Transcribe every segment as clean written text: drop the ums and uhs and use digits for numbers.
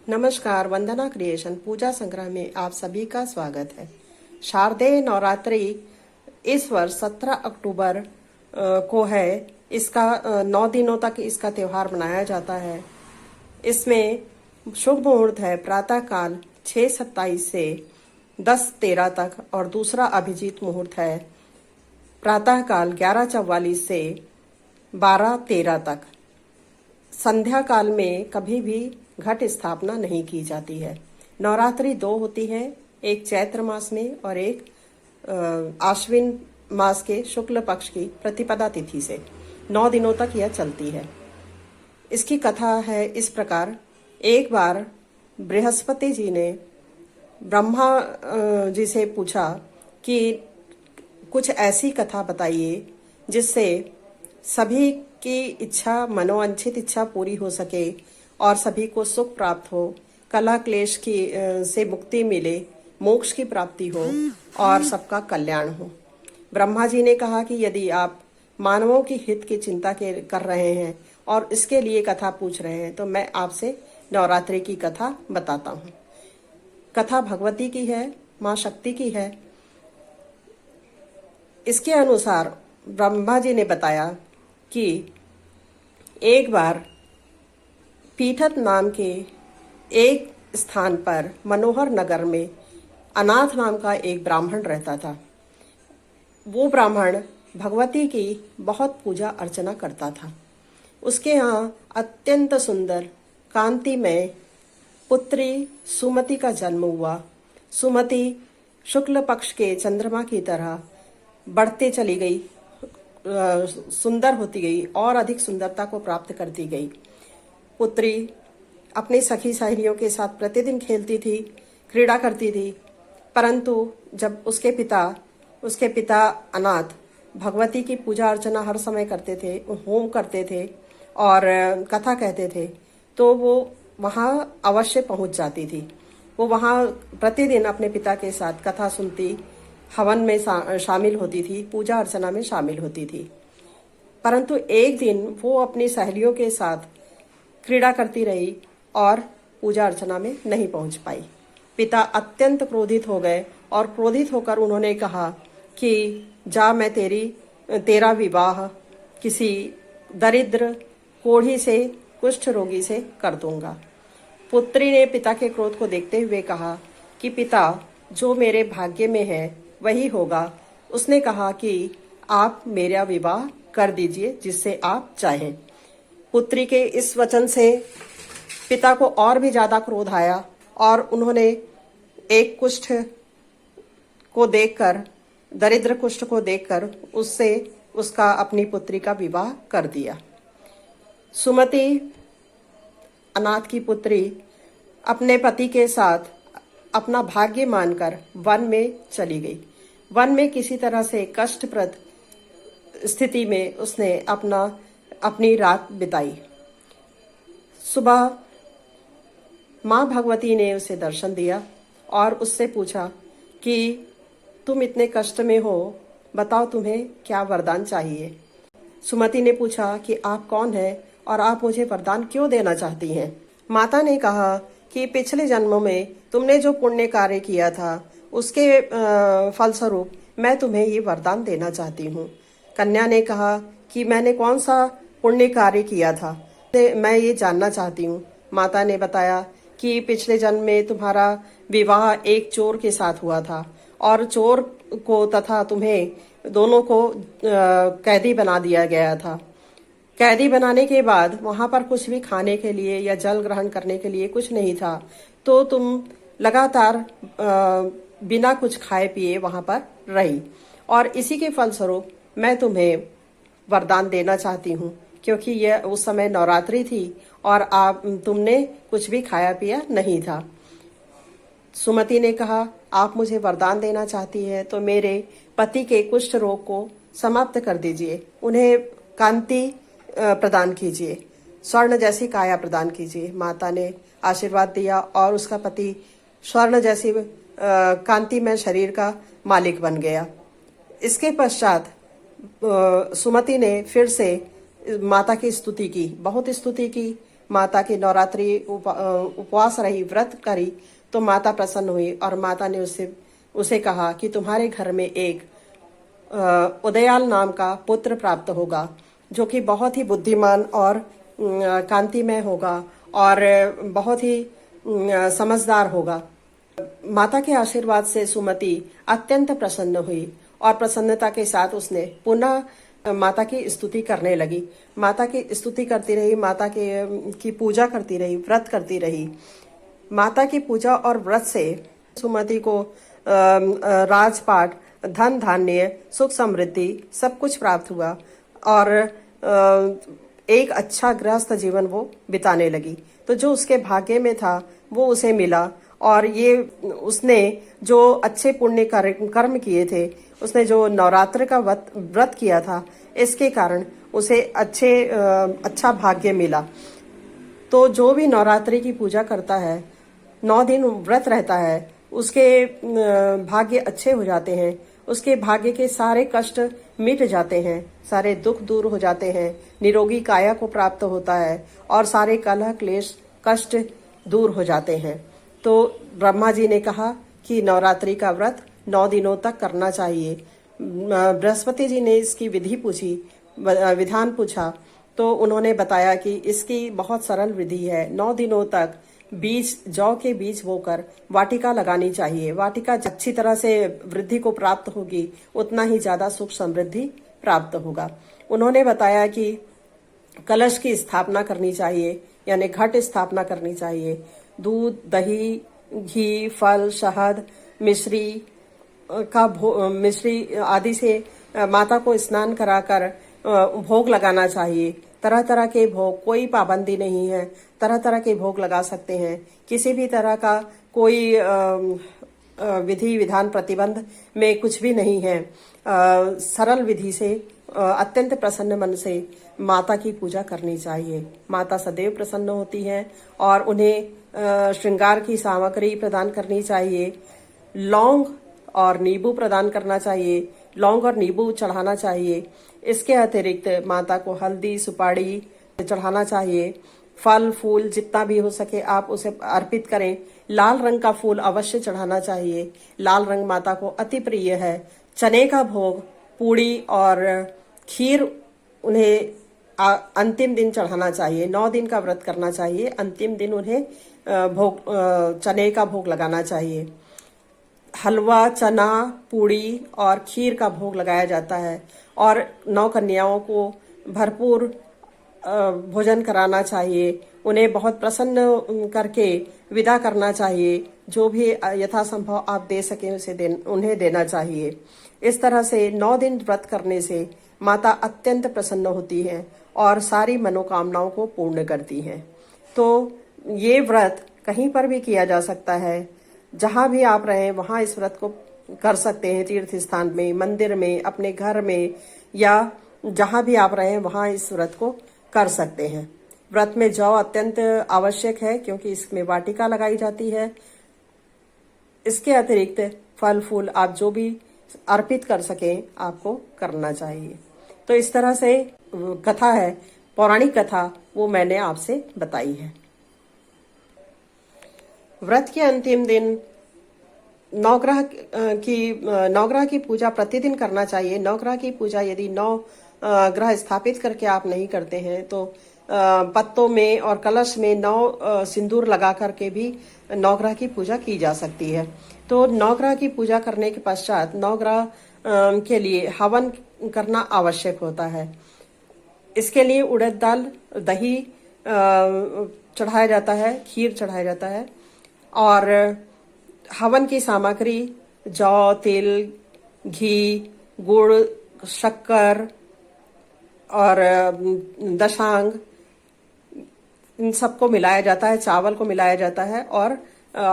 नमस्कार, वंदना क्रिएशन पूजा संग्रह में आप सभी का स्वागत है। शारदीय नवरात्रि इस वर्ष 17 अक्टूबर को है। इसका 9 दिनों तक इसका त्योहार मनाया जाता है। इसमें शुभ मुहूर्त है प्रातः काल 6:27 से 10:13 तक और दूसरा अभिजीत मुहूर्त है प्रातः काल 11:44 से 12:13 तक। संध्या काल में कभी भी घट स्थापना नहीं की जाती है। नवरात्रि 2 होती है, एक चैत्र मास में और एक आश्विन मास के शुक्ल पक्ष की प्रतिपदा तिथि से 9 दिनों तक यह चलती है। इसकी कथा है इस प्रकार। एक बार बृहस्पति जी ने ब्रह्मा जी से पूछा कि कुछ ऐसी कथा बताइए जिससे सभी की इच्छा, मनोवांछित इच्छा पूरी हो सके और सभी को सुख प्राप्त हो, कला क्लेश की से मुक्ति मिले, मोक्ष की प्राप्ति हो और सबका कल्याण हो। ब्रह्मा जी ने कहा कि यदि आप मानवों की हित की चिंता कर रहे हैं और इसके लिए कथा पूछ रहे हैं तो मैं आपसे नवरात्रि की कथा बताता हूँ। कथा भगवती की है, माँ शक्ति की है। इसके अनुसार ब्रह्मा जी ने बताया कि एक बार पीठत नाम के एक स्थान पर मनोहर नगर में अनाथ नाम का एक ब्राह्मण रहता था। वो ब्राह्मण भगवती की बहुत पूजा अर्चना करता था। उसके यहाँ अत्यंत सुंदर कांतिमय पुत्री सुमति का जन्म हुआ। सुमति शुक्ल पक्ष के चंद्रमा की तरह बढ़ते चली गई, सुंदर होती गई और अधिक सुंदरता को प्राप्त करती गई। पुत्री अपनी सखी सहेलियों के साथ प्रतिदिन खेलती थी, क्रीड़ा करती थी, परंतु जब उसके पिता अनाथ भगवती की पूजा अर्चना हर समय करते थे, होम करते थे और कथा कहते थे, तो वो वहाँ अवश्य पहुँच जाती थी। वो वहाँ प्रतिदिन अपने पिता के साथ कथा सुनती, हवन में शामिल होती थी, पूजा अर्चना में शामिल होती थी। परंतु एक दिन वो अपनी सहेलियों के साथ क्रीड़ा करती रही और पूजा अर्चना में नहीं पहुंच पाई। पिता अत्यंत क्रोधित हो गए और क्रोधित होकर उन्होंने कहा कि जा, मैं तेरा विवाह किसी दरिद्र कोढ़ी से, कुष्ठ रोगी से कर दूंगा। पुत्री ने पिता के क्रोध को देखते हुए कहा कि पिता, जो मेरे भाग्य में है वही होगा। उसने कहा कि आप मेरा विवाह कर दीजिए जिससे आप चाहें। पुत्री के इस वचन से पिता को और भी ज्यादा क्रोध आया और उन्होंने एक कुष्ठ को देखकर, दरिद्र कुष्ठ को देखकर उससे उसका अपनी पुत्री का विवाह कर दिया। सुमति अनाथ की पुत्री अपने पति के साथ अपना भाग्य मानकर वन में चली गई। वन में किसी तरह से कष्टप्रद स्थिति में उसने अपनी रात बिताई। सुबह माँ भगवती ने उसे दर्शन दिया और उससे पूछा कि तुम इतने कष्ट में हो, बताओ तुम्हें क्या वरदान चाहिए। सुमति ने पूछा कि आप कौन हैं और आप मुझे वरदान क्यों देना चाहती हैं। माता ने कहा कि पिछले जन्म में तुमने जो पुण्य कार्य किया था उसके फलस्वरूप मैं तुम्हें ये वरदान देना चाहती हूँ। कन्या ने कहा कि मैंने कौन सा पुण्य कार्य किया था, मैं ये जानना चाहती हूँ। माता ने बताया कि पिछले जन्म में तुम्हारा विवाह एक चोर के साथ हुआ था और चोर को तथा तुम्हें दोनों को कैदी बना दिया गया था। कैदी बनाने के बाद वहां पर कुछ भी खाने के लिए या जल ग्रहण करने के लिए कुछ नहीं था, तो तुम लगातार बिना कुछ खाए पिए वहां पर रही और इसी के फलस्वरूप मैं तुम्हें वरदान देना चाहती हूँ, क्योंकि यह उस समय नवरात्रि थी और तुमने कुछ भी खाया पिया नहीं था। सुमति ने कहा, आप मुझे वरदान देना चाहती है तो मेरे पति के कुष्ठ रोग को समाप्त कर दीजिए, उन्हें कांति प्रदान कीजिए, स्वर्ण जैसी काया प्रदान कीजिए। माता ने आशीर्वाद दिया और उसका पति स्वर्ण जैसी कांतिमय शरीर का मालिक बन गया। इसके पश्चात सुमति ने फिर से माता की स्तुति की, बहुत स्तुति की, माता की नवरात्रि उपवास रही, व्रत करी, तो माता प्रसन्न हुई और माता ने उसे कहा कि तुम्हारे घर में एक उदयाल नाम का पुत्र प्राप्त होगा, जो कि बहुत ही बुद्धिमान और कांतिमय होगा और बहुत ही समझदार होगा। माता के आशीर्वाद से सुमति अत्यंत प्रसन्न हुई और प्रसन्नता के साथ उसने पुनः माता की स्तुति करने लगी। माता की स्तुति करती रही, माता की पूजा करती रही, व्रत करती रही। माता की पूजा और व्रत से सुमति को राजपाट, धन धान्य, सुख समृद्धि सब कुछ प्राप्त हुआ और एक अच्छा गृहस्थ जीवन वो बिताने लगी। तो जो उसके भाग्य में था वो उसे मिला और ये उसने जो अच्छे पुण्य कर्म किए थे, उसने जो नवरात्र का व्रत किया था, इसके कारण उसे अच्छा भाग्य मिला। तो जो भी नवरात्रि की पूजा करता है, 9 दिन व्रत रहता है, उसके भाग्य अच्छे हो जाते हैं, उसके भाग्य के सारे कष्ट मिट जाते हैं, सारे दुख दूर हो जाते हैं, निरोगी काया को प्राप्त होता है और सारे कलह क्लेश कष्ट दूर हो जाते हैं। तो ब्रह्मा जी ने कहा कि नवरात्रि का व्रत 9 दिनों तक करना चाहिए। बृहस्पति जी ने इसकी विधान पूछा तो उन्होंने बताया कि इसकी बहुत सरल विधि है। 9 दिनों तक जौ के बीज बोकर वाटिका लगानी चाहिए। वाटिका अच्छी तरह से वृद्धि को प्राप्त होगी, उतना ही ज्यादा सुख समृद्धि प्राप्त होगा। उन्होंने बताया कि कलश की स्थापना करनी चाहिए, यानी घट स्थापना करनी चाहिए। दूध, दही, घी, फल, शहद, मिश्री आदि से माता को स्नान कराकर भोग लगाना चाहिए। तरह तरह के भोग, कोई पाबंदी नहीं है, तरह तरह के भोग लगा सकते हैं। किसी भी तरह का कोई विधि विधान प्रतिबंध में कुछ भी नहीं है। सरल विधि से अत्यंत प्रसन्न मन से माता की पूजा करनी चाहिए। माता सदैव प्रसन्न होती हैं और उन्हें श्रृंगार की सामग्री प्रदान करनी चाहिए। लौंग और नींबू प्रदान करना चाहिए, लौंग और नींबू चढ़ाना चाहिए। इसके अतिरिक्त माता को हल्दी, सुपारी चढ़ाना चाहिए। फल फूल जितना भी हो सके आप उसे अर्पित करें। लाल रंग का फूल अवश्य चढ़ाना चाहिए, लाल रंग माता को अति प्रिय है। चने का भोग, पूड़ी और खीर उन्हें अंतिम दिन चढ़ाना चाहिए। 9 दिन का व्रत करना चाहिए, अंतिम दिन उन्हें चने का भोग लगाना चाहिए। हलवा, चना, पूड़ी और खीर का भोग लगाया जाता है और 9 कन्याओं को भरपूर भोजन कराना चाहिए। उन्हें बहुत प्रसन्न करके विदा करना चाहिए। जो भी यथासंभव आप दे सकें उन्हें देना चाहिए। इस तरह से 9 दिन व्रत करने से माता अत्यंत प्रसन्न होती है और सारी मनोकामनाओं को पूर्ण करती हैं। तो ये व्रत कहीं पर भी किया जा सकता है। जहां भी आप रहें वहां इस व्रत को कर सकते हैं। तीर्थ स्थान में, मंदिर में, अपने घर में या जहां भी आप रहें वहां इस व्रत को कर सकते हैं। व्रत में जौ अत्यंत आवश्यक है क्योंकि इसमें वाटिका लगाई जाती है। इसके अतिरिक्त फल फूल आप जो भी अर्पित कर सकें आपको करना चाहिए। तो इस तरह से कथा है, पौराणिक कथा, वो मैंने आपसे बताई है। व्रत के अंतिम दिन नवग्रह की पूजा प्रतिदिन करना चाहिए। नवग्रह की पूजा यदि 9 ग्रह स्थापित करके आप नहीं करते हैं तो पत्तों में और कलश में 9 सिंदूर लगा करके भी नवग्रह की पूजा की जा सकती है। तो नवग्रह की पूजा करने के पश्चात नवग्रह के लिए हवन करना आवश्यक होता है। इसके लिए उड़द दाल, दही चढ़ाया जाता है, खीर चढ़ाया जाता है और हवन की सामग्री जौ, तिल, घी, गुड़, शक्कर और दशांग, इन सबको मिलाया जाता है, चावल को मिलाया जाता है और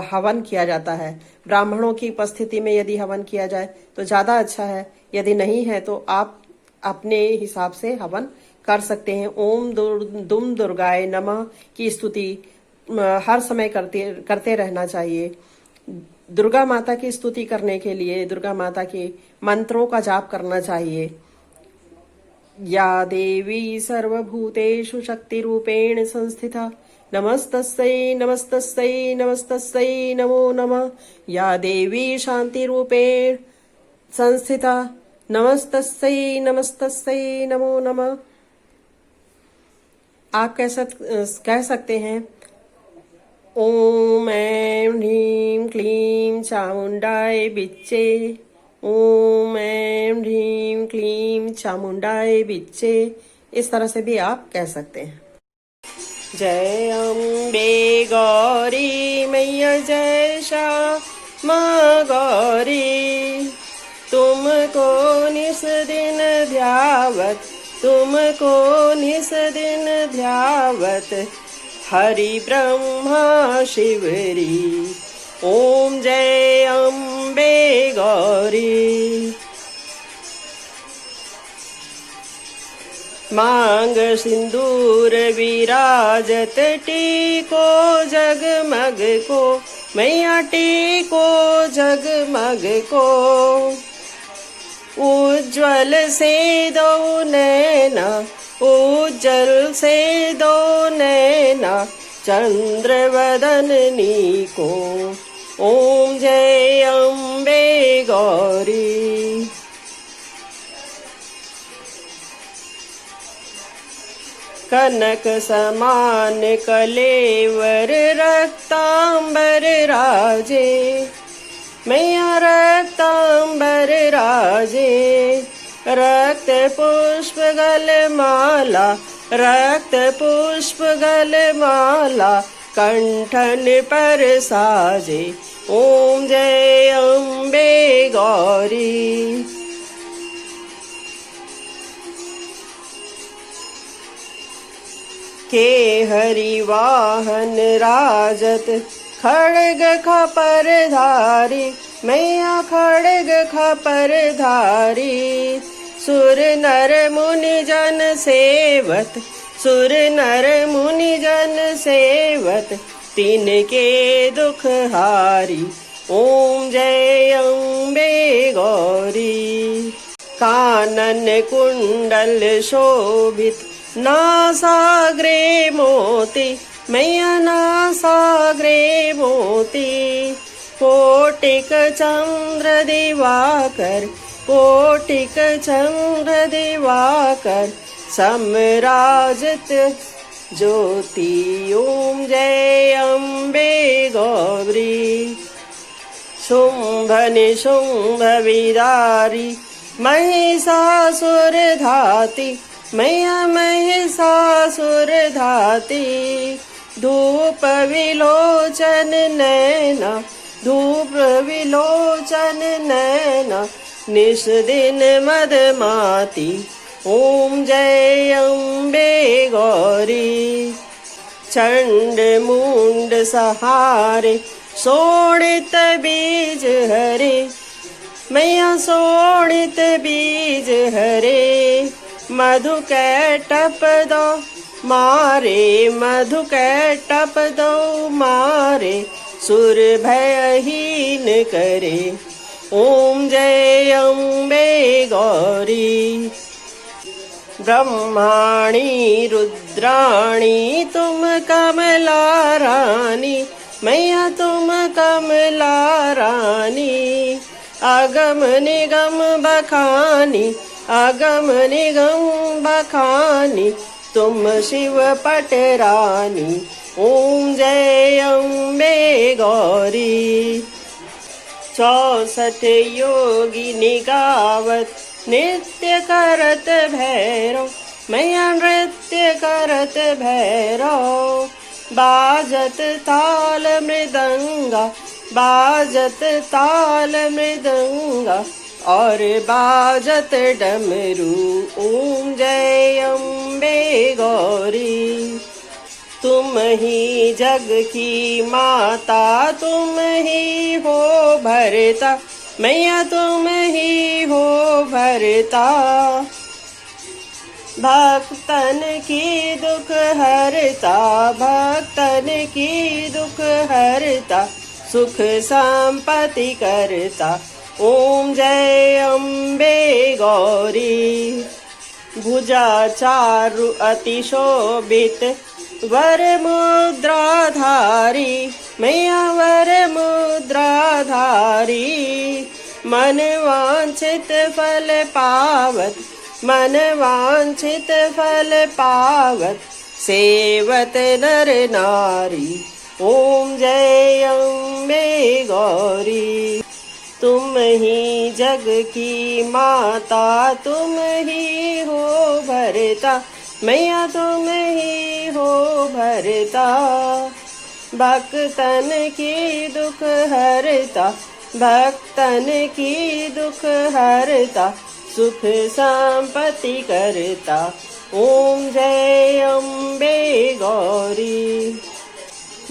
हवन किया जाता है। ब्राह्मणों की उपस्थिति में यदि हवन किया जाए तो ज्यादा अच्छा है, यदि नहीं है तो आप अपने हिसाब से हवन कर सकते हैं। ओम दुम दुर्गाय नमः की स्तुति हर समय करते रहना चाहिए। दुर्गा माता की स्तुति करने के लिए दुर्गा माता के मंत्रों का जाप करना चाहिए। या देवी सर्वभूतेषु शक्ति रूपेण संस्थिता नमस्तस्यै नमस्तस्यै नमस्तस्यै नमो नमः। या देवी शान्तिरूपेण संस्थिता नमस्तस्यै नमस्तस्यै नमो नमः। आप कह सकते हैं ओम ऐं ह्रीं क्लीं चामुंडाय बिच्चे। ओम ऐं ह्रीं क्लीं चामुंडाय बिच्चे। इस तरह से भी आप कह सकते हैं। जय अम्बे गौरी मैया जय श्यामा गौरी। तुमको निस दिन ध्यावत तुमको निस दिन ध्यावत हरि ब्रह्मा शिवरी। ओम जय अम्बे गौरी। मांग सिंदूर विराजत टीको जगमग को मैया टीको जगमग को। उज्ज्वल से दो नैना उज्जवल से दो नैना चंद्र वदननी को। ओम जय अम्बे गौरी। कनक समान कलेवर रक्तांबर राजे मैया रक्तांबर राजे। रक्त पुष्प गलमाला रक्त पुष्प गलमाला कंठन पर साजे। ओम जय अम्बे गौरी। के हरि वाहन राजत खड़ग खपर धारी मैया खड़ग खपर धारी। सुर नर मुनि जन सेवत सुर नर मुनि जन सेवत तिनके दुख हारी। ओम जय अम्बे गौरी। कानन कुंडल शोभित नासाग्रे मोती मैया नासाग्रे मोती। कोटिक चंद्र दिवाकर कोटिक चंद्र दिवाकर समराजित ज्योति। ओम जय अम्बे गौरी। शुंभ निशुंभ विदारी महिषासुर धाती मैया महिषासुर धाती। धूप विलोचन नैना धूप विलोचन नैना निश दिन मदमाती। ओम जय अम्बे गौरी। चंड मुंड सहारे शोणित बीज हरे मैया शोणित बीज हरे। मधु के टप दो मारे मधु के टप दो मारे सुर भयहीन करे। ओम जय अम्बे गौरी। ब्रह्माणी रुद्राणी तुम कमला रानी मैया तुम कमला रानी। अगम निगम बखानी अगम निगम बखानी तुम शिव पटरानी। ओम जय अम्बे गौरी। 64 योगी निगावत नृत्य करत भैरव मैया नृत्य करत भैरव। बाजत ताल मृदंगा बाजत ताल मृदंगा और बाजत डमरू। ओम जय अम्बे गौरी। तुम ही जग की माता तुम ही हो भरता मैया तुम ही हो भरता। भक्तन की दुख हरता भक्तन की दुख हरता सुख संपत्ति करता। ओम जय अम्बे गौरी। भुजा चारु अति शोभित वर मुद्राधारी मैया वर मुद्राधारी मन वांछित फल पावत मन वांछित फल पावत सेवत नर नारी ओम जय अम्बे गौरी। तुम ही जग की माता तुम ही हो भरता मैया तुम ही हो भरता भक्तन की दुख हरता भक्तन की दुख हरता सुख संपत्ति करता ओम जय अम्बे गौरी।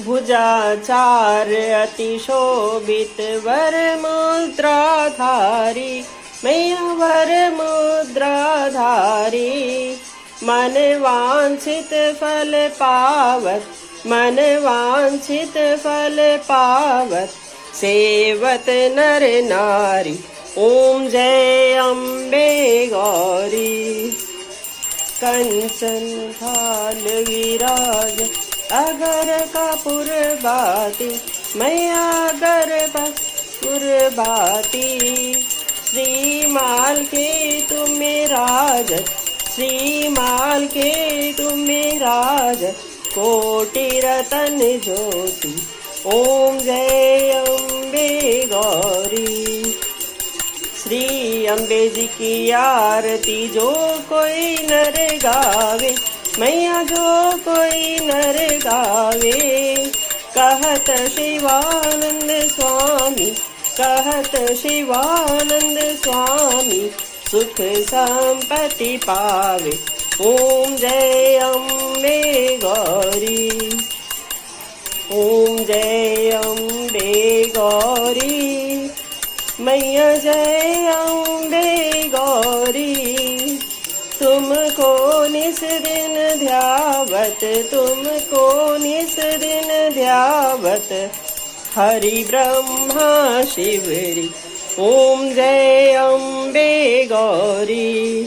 भुजाचार अति शोभित वर मुद्राधारी मैया वर मुद्राधारी मन वांछित फल पावत मन वांछित फल पावत सेवत नर नारी ओम जय अम्बे गौरी। कंचन थाल विराज अगर कपूर बाती मैया अगर कपूर बाती श्रीमाल के तुम्हें राजत श्रीमाल के तुम्हें राजत कोटि रतन ज्योति ओम जय अम्बे गौरी। श्री अम्बे जी की आरती जो कोई नर गावे मैया जो कोई नर गावे कहत शिवानंद स्वामी कहत शिवानंद स्वामी सुख संपत्ति पावे ओम जय अम्बे गौरी ओम जय अम्बे गौरी मैया जय अम्बे गौरी। तुमको निस दिन ध्यावत तुमको निस दिन ध्यावत हरि ब्रह्मा शिवरी ओम जय अम्बे गौरी।